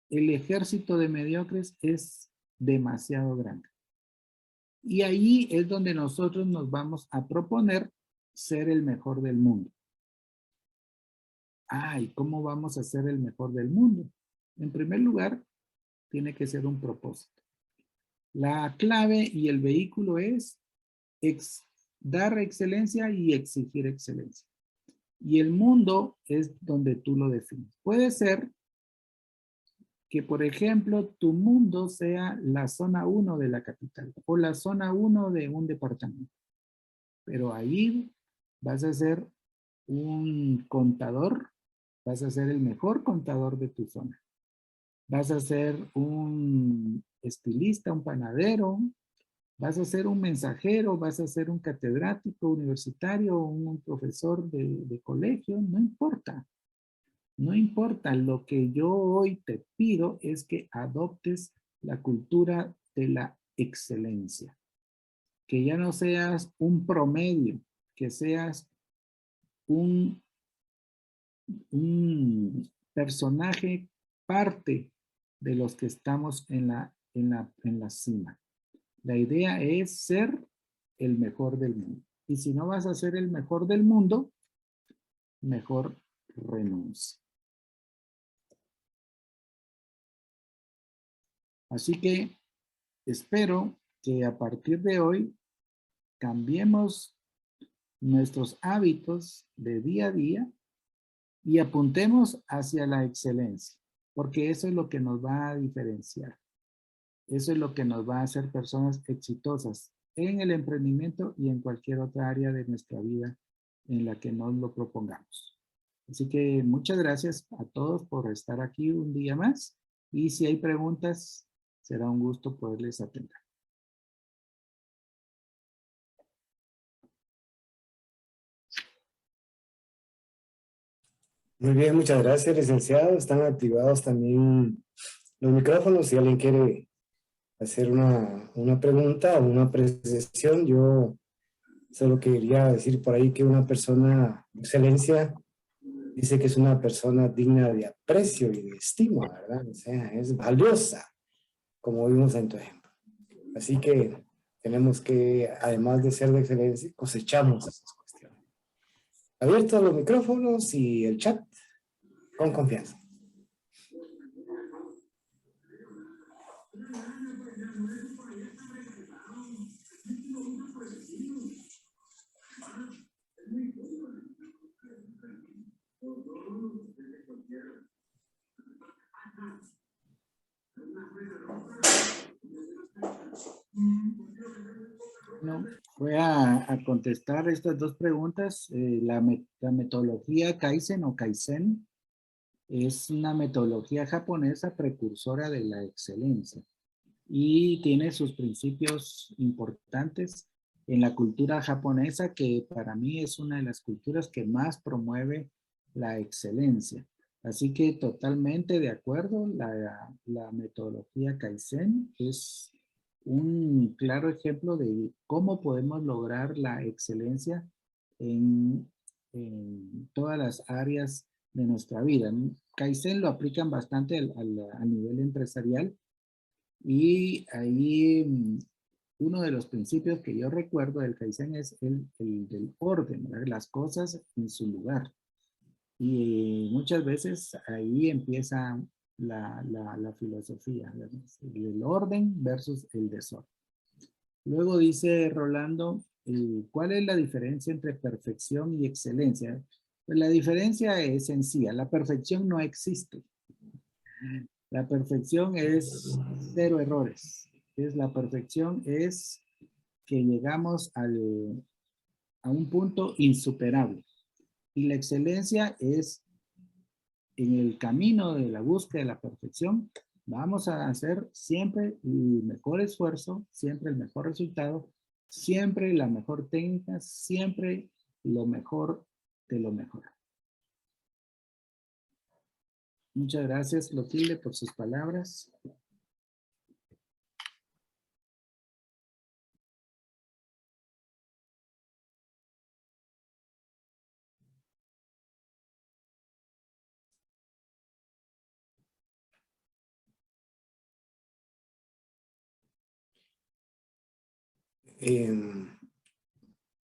el ejército de mediocres es demasiado grande. Y ahí es donde nosotros nos vamos a proponer ser el mejor del mundo. ¿Y cómo vamos a ser el mejor del mundo? En primer lugar, tiene que ser un propósito. La clave y el vehículo es dar excelencia y exigir excelencia. Y el mundo es donde tú lo defines. Puede ser que, por ejemplo, tu mundo sea la zona 1 de la capital o la zona 1 de un departamento. Pero ahí vas a ser un contador, vas a ser el mejor contador de tu zona. Vas a ser un estilista, un panadero, vas a ser un mensajero, vas a ser un catedrático universitario, un profesor de colegio, no importa. No importa, lo que yo hoy te pido es que adoptes la cultura de la excelencia. Que ya no seas un promedio, que seas un personaje parte de los que estamos en la cima. La idea es ser el mejor del mundo. Y si no vas a ser el mejor del mundo, mejor renuncia. Así que espero que a partir de hoy cambiemos nuestros hábitos de día a día y apuntemos hacia la excelencia, porque eso es lo que nos va a diferenciar. Eso es lo que nos va a hacer personas exitosas en el emprendimiento y en cualquier otra área de nuestra vida en la que nos lo propongamos. Así que muchas gracias a todos por estar aquí un día más y si hay preguntas, será un gusto poderles atender. Muy bien, muchas gracias, licenciado. Están activados también los micrófonos. Si alguien quiere hacer una pregunta o una apreciación, yo solo quería decir por ahí que una persona de excelencia dice que es una persona digna de aprecio y de estima, ¿verdad? O sea, es valiosa, como vimos en tu ejemplo. Así que tenemos que, además de ser de excelencia, cosechamos esas cuestiones. Abiertos los micrófonos y el chat con confianza. No, voy a contestar estas dos preguntas. La metodología Kaizen o Kaizen es una metodología japonesa precursora de la excelencia y tiene sus principios importantes en la cultura japonesa, que para mí es una de las culturas que más promueve la excelencia. Así que totalmente de acuerdo, la metodología Kaizen es un claro ejemplo de cómo podemos lograr la excelencia en todas las áreas de nuestra vida. Kaizen lo aplican bastante a nivel empresarial y ahí uno de los principios que yo recuerdo del Kaizen es el del orden, ¿verdad? Las cosas en su lugar. Y muchas veces ahí empieza la filosofía, ¿verdad? El orden versus el desorden. Luego dice Rolando, ¿cuál es la diferencia entre perfección y excelencia? Pues la diferencia es sencilla, la perfección no existe. La perfección es cero errores. La perfección es que llegamos a un punto insuperable. Y la excelencia es en el camino de la búsqueda de la perfección, vamos a hacer siempre el mejor esfuerzo, siempre el mejor resultado, siempre la mejor técnica, siempre lo mejor de lo mejor. Muchas gracias, Clotilde, por sus palabras.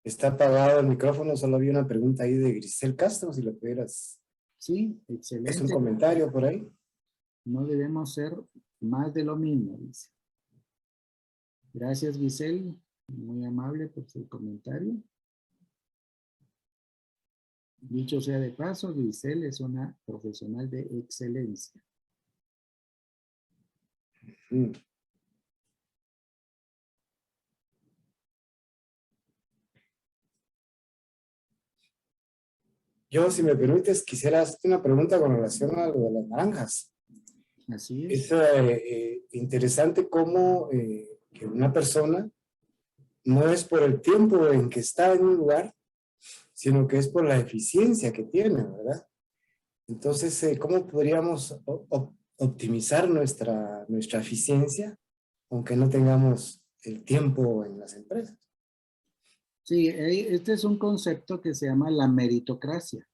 Está apagado el micrófono, solo había una pregunta ahí de Grisel Castro, si lo pudieras. Sí, Es un excelente. comentario por ahí. No debemos ser más de lo mismo, dice. Gracias, Giselle. Muy amable por su comentario. Dicho sea de paso, Giselle es una profesional de excelencia. Mm. Yo, si me permites, quisiera hacerte una pregunta con relación a lo de las naranjas. Así Es es. interesante cómo que una persona no es por el tiempo en que está en un lugar, sino que es por la eficiencia que tiene, ¿verdad? Entonces, ¿cómo podríamos optimizar nuestra eficiencia, aunque no tengamos el tiempo en las empresas? Sí, este es un concepto que se llama la meritocracia.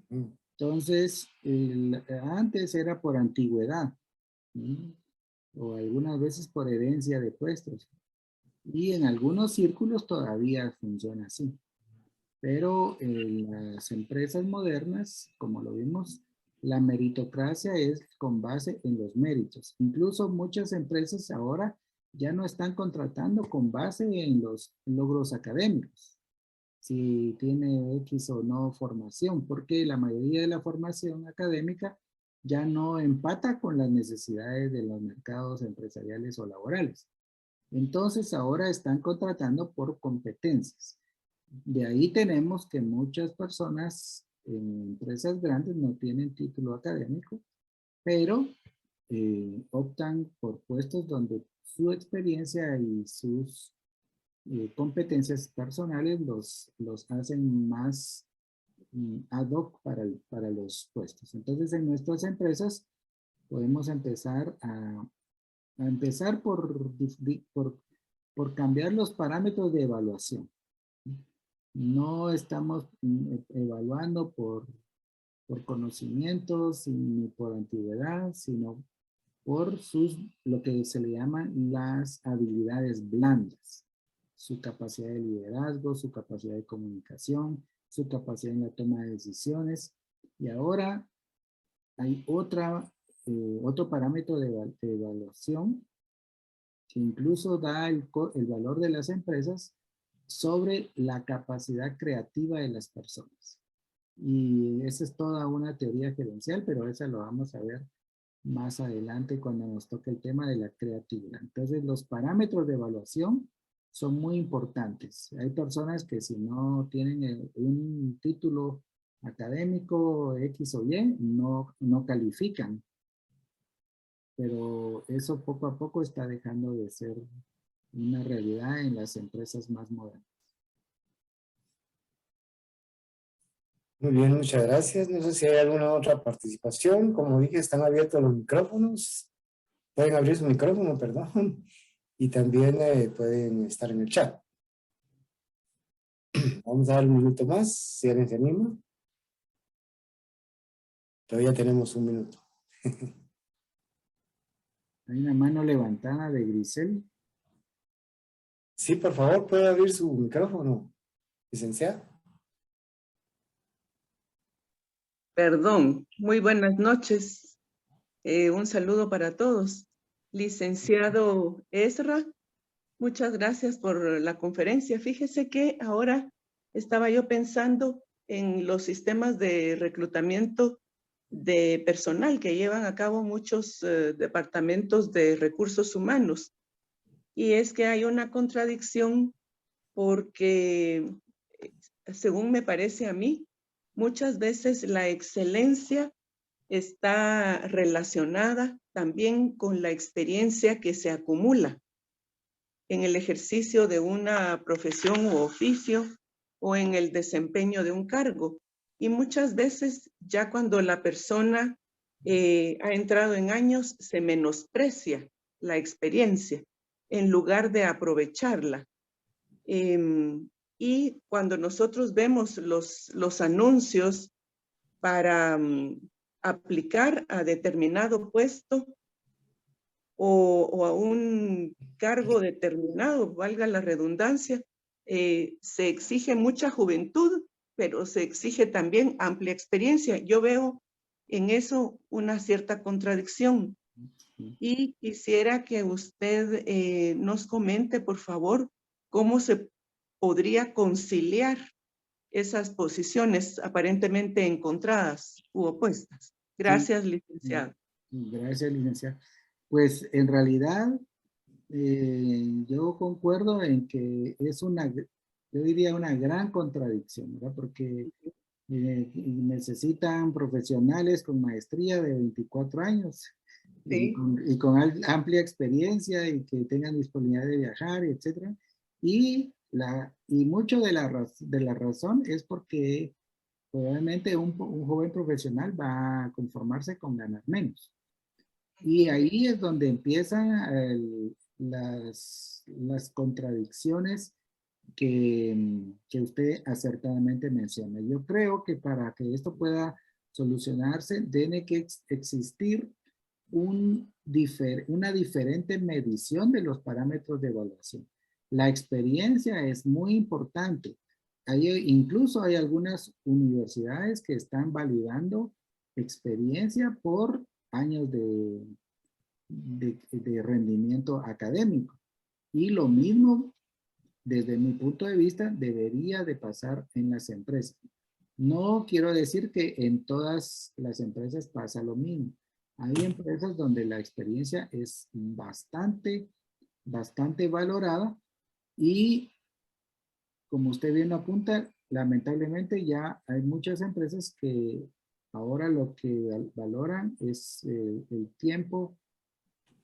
Mm. Entonces, antes era por antigüedad, ¿sí? O algunas veces por herencia de puestos. Y en algunos círculos todavía funciona así. Pero en las empresas modernas, como lo vimos, la meritocracia es con base en los méritos. Incluso muchas empresas ahora ya no están contratando con base en los logros académicos, si tiene X o no formación, porque la mayoría de la formación académica ya no empata con las necesidades de los mercados empresariales o laborales. Entonces ahora están contratando por competencias. De ahí tenemos que muchas personas en empresas grandes no tienen título académico, pero optan por puestos donde su experiencia y sus competencias personales los hacen más ad hoc para los puestos. Entonces, en nuestras empresas podemos empezar a empezar por cambiar los parámetros de evaluación. No estamos evaluando por conocimientos ni por antigüedad, sino por lo que se le llaman las habilidades blandas. Su capacidad de liderazgo, su capacidad de comunicación, su capacidad en la toma de decisiones. Y ahora hay otro parámetro de evaluación que incluso da el valor de las empresas sobre la capacidad creativa de las personas. Y esa es toda una teoría gerencial, pero esa lo vamos a ver más adelante cuando nos toque el tema de la creatividad. Entonces, los parámetros de evaluación son muy importantes. Hay personas que si no tienen un título académico X o Y, no califican. Pero eso poco a poco está dejando de ser una realidad en las empresas más modernas. Muy bien, muchas gracias. No sé si hay alguna otra participación. Como dije, están abiertos los micrófonos. Pueden abrir su micrófono, perdón. Y también pueden estar en el chat. Vamos a dar un minuto más, si alguien se anima. Todavía tenemos un minuto. Hay una mano levantada de Grisel. Sí, por favor, puede abrir su micrófono, licenciada. Perdón, muy buenas noches. Un saludo para todos. Licenciado Ezra, muchas gracias por la conferencia. Fíjese que ahora estaba yo pensando en los sistemas de reclutamiento de personal que llevan a cabo muchos departamentos de recursos humanos. Y es que hay una contradicción porque, según me parece a mí, muchas veces la excelencia está relacionada también con la experiencia que se acumula en el ejercicio de una profesión u oficio o en el desempeño de un cargo. Y muchas veces ya cuando la persona ha entrado en años, se menosprecia la experiencia en lugar de aprovecharla. Y cuando nosotros vemos los anuncios para aplicar a determinado puesto o a un cargo determinado, valga la redundancia, se exige mucha juventud, pero se exige también amplia experiencia. Yo veo en eso una cierta contradicción. Y quisiera que usted nos comente, por favor, cómo se podría conciliar esas posiciones aparentemente encontradas u opuestas. Gracias, licenciado. Gracias, licenciada. Pues en realidad yo concuerdo en que es yo diría una gran contradicción, ¿verdad? Porque necesitan profesionales con maestría de 24 años Sí. y con amplia experiencia y que tengan disponibilidad de viajar, etcétera. Y mucho de la razón es porque probablemente un joven profesional va a conformarse con ganar menos. Y ahí es donde empiezan las contradicciones que usted acertadamente menciona. Yo creo que para que esto pueda solucionarse, tiene que existir una diferente medición de los parámetros de evaluación. La experiencia es muy importante. Incluso hay algunas universidades que están validando experiencia por años de rendimiento académico. Y lo mismo, desde mi punto de vista, debería de pasar en las empresas. No quiero decir que en todas las empresas pasa lo mismo. Hay empresas donde la experiencia es bastante valorada y, como usted bien apunta, lamentablemente ya hay muchas empresas que ahora lo que valoran es el tiempo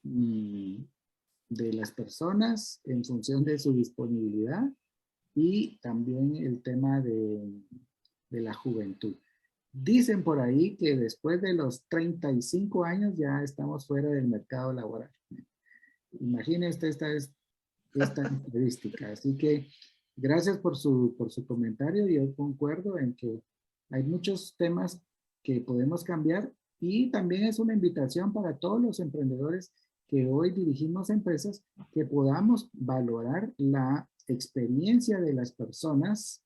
de las personas en función de su disponibilidad y también el tema de la juventud. Dicen por ahí que después de los 35 años ya estamos fuera del mercado laboral. Imagínense esta estadística. Así que gracias por su comentario. Yo concuerdo en que hay muchos temas que podemos cambiar y también es una invitación para todos los emprendedores que hoy dirigimos empresas que podamos valorar la experiencia de las personas,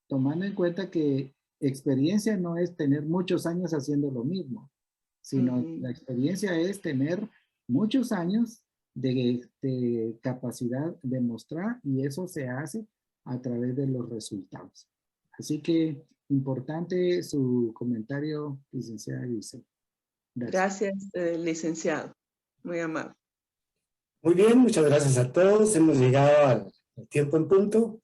tomando en cuenta que experiencia no es tener muchos años haciendo lo mismo, sino la experiencia es tener muchos años de capacidad de mostrar y eso se hace a través de los resultados. Así que importante su comentario, licenciada Giselle. Gracias, licenciado. Muy amable. Muy bien, muchas gracias a todos. Hemos llegado al tiempo en punto.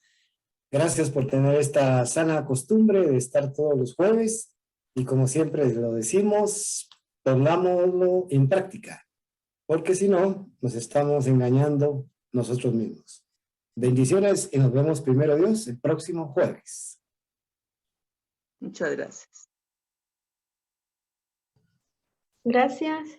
Gracias por tener esta sana costumbre de estar todos los jueves y como siempre lo decimos, pongámoslo en práctica, porque si no, nos estamos engañando nosotros mismos. Bendiciones y nos vemos primero Dios el próximo jueves. Muchas gracias. Gracias.